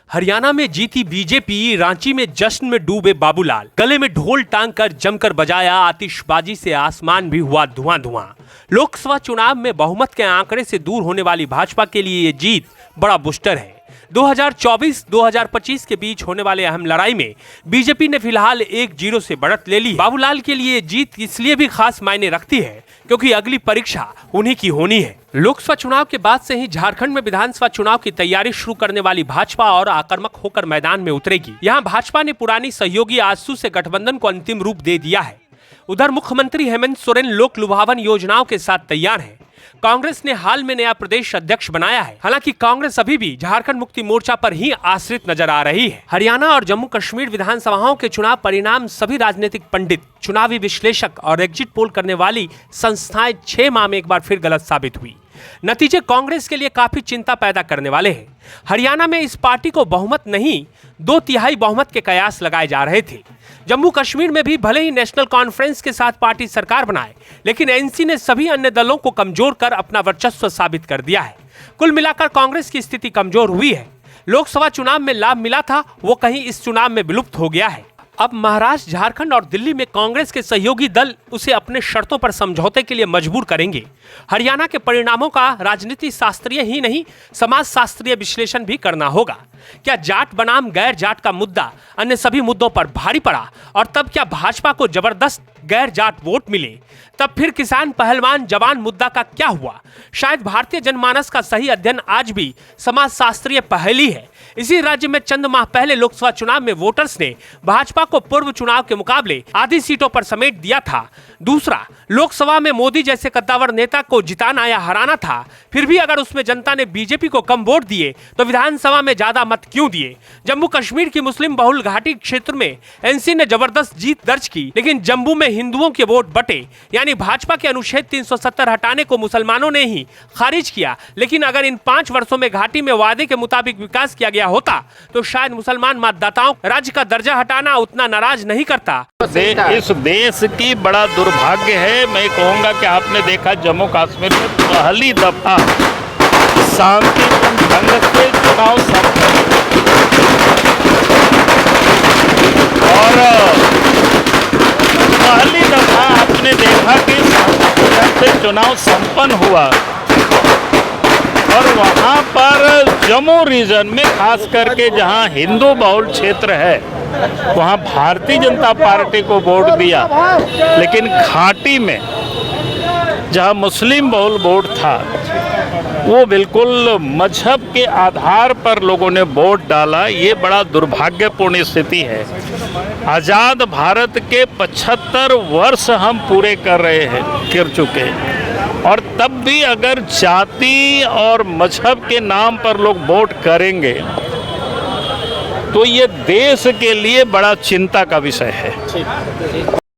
हरियाणा में जीती बीजेपी, रांची में जश्न में डूबे बाबूलाल। गले में ढोल टांग कर जमकर बजाया आतिशबाजी से आसमान भी हुआ धुआं धुआं। लोकसभा चुनाव में बहुमत के आंकड़े से दूर होने वाली भाजपा के लिए ये जीत बड़ा बूस्टर है। 2024-2025 के बीच होने वाले अहम लड़ाई में बीजेपी ने फिलहाल 1-0 से बढ़त ले ली। बाबूलाल के लिए जीत इसलिए भी खास मायने रखती है क्योंकि अगली परीक्षा उन्हीं की होनी है। लोकसभा चुनाव के बाद से ही झारखंड में विधानसभा चुनाव की तैयारी शुरू करने वाली भाजपा और आक्रामक होकर मैदान में उतरेगी। यहाँ भाजपा ने पुरानी सहयोगी आजसू से गठबंधन को अंतिम रूप दे दिया है। उधर मुख्यमंत्री हेमंत सोरेन लोक लुभावन योजनाओं के साथ तैयार है। कांग्रेस ने हाल में नया प्रदेश अध्यक्ष बनाया है। हालांकि कांग्रेस अभी भी झारखंड मुक्ति मोर्चा पर ही आश्रित नजर आ रही है। हरियाणा और जम्मू कश्मीर विधानसभाओं के चुनाव परिणाम सभी राजनीतिक पंडित, चुनावी विश्लेषक और एग्जिट पोल करने वाली संस्थाएं 6 माह में एक बार फिर गलत साबित हुई। नतीजे कांग्रेस के लिए काफी चिंता पैदा करने वाले हैं। हरियाणा में इस पार्टी को बहुमत नहीं 2/3 बहुमत के कयास लगाए जा रहे थे। जम्मू कश्मीर में भी भले ही नेशनल कॉन्फ्रेंस के साथ पार्टी सरकार बनाए, लेकिन एनसी ने सभी अन्य दलों को कमजोर कर अपना वर्चस्व साबित कर दिया है। कुल मिलाकर कांग्रेस की स्थिति कमजोर हुई है। लोकसभा चुनाव में लाभ मिला था, वो कहीं इस चुनाव में विलुप्त हो गया है। अब महाराष्ट्र, झारखंड और दिल्ली में कांग्रेस के सहयोगी दल उसे अपने शर्तों पर समझौते के लिए मजबूर करेंगे। हरियाणा के परिणामों का राजनीति शास्त्रीय ही नहीं, समाज शास्त्रीय विश्लेषण भी करना होगा। क्या जाट बनाम गैर जाट का मुद्दा अन्य सभी मुद्दों पर भारी पड़ा और तब क्या भाजपा को जबरदस्त गैर जाट वोट मिले? तब फिर किसान पहलवान जवान मुद्दा का क्या हुआ? शायद भारतीय जनमानस का सही अध्ययन आज भी समाज शास्त्रीय पहेली है। इसी राज्य में चंद माह पहले लोकसभा चुनाव में वोटर्स ने भाजपा को पूर्व चुनाव के मुकाबले आधी सीटों पर समेट दिया था। दूसरा, लोकसभा में मोदी जैसे कद्दावर नेता को जिताना या हराना था। फिर भी अगर उसमें जनता ने बीजेपी को कम वोट दिए तो विधानसभा में ज्यादा मत क्यों दिए? जम्मू कश्मीर की मुस्लिम बहुल घाटी क्षेत्र में एनसी ने जबरदस्त जीत दर्ज की, लेकिन जम्मू में हिंदुओं के वोट बटे, यानी भाजपा के अनुच्छेद 370 हटाने को मुसलमानों ने ही खारिज किया। लेकिन अगर इन 5 वर्षों में घाटी में वादे के मुताबिक विकास किया गया होता तो शायद मुसलमान मतदाताओं राज्य का दर्जा हटाना उतना नाराज नहीं करता। इस देश की बड़ा दुर्भाग्य है। मैं कहूँगा कि आपने देखा जम्मू कश्मीर में पहली दफा शांतिपूर्ण ढंग से चुनाव संपन्न और पहली दफा आपने देखा कि शांतिपूर्ण से चुनाव संपन्न हुआ और वहाँ पर जम्मू रीजन में खास करके जहाँ हिंदू बहुल क्षेत्र है वहाँ भारतीय जनता पार्टी को वोट दिया, लेकिन घाटी में जहाँ मुस्लिम बहुल वोट था वो बिल्कुल मजहब के आधार पर लोगों ने वोट डाला। ये बड़ा दुर्भाग्यपूर्ण स्थिति है। आज़ाद भारत के 75 वर्ष हम पूरे कर चुके हैं और तब भी अगर जाति और मजहब के नाम पर लोग वोट करेंगे तो ये देश के लिए बड़ा चिंता का विषय है।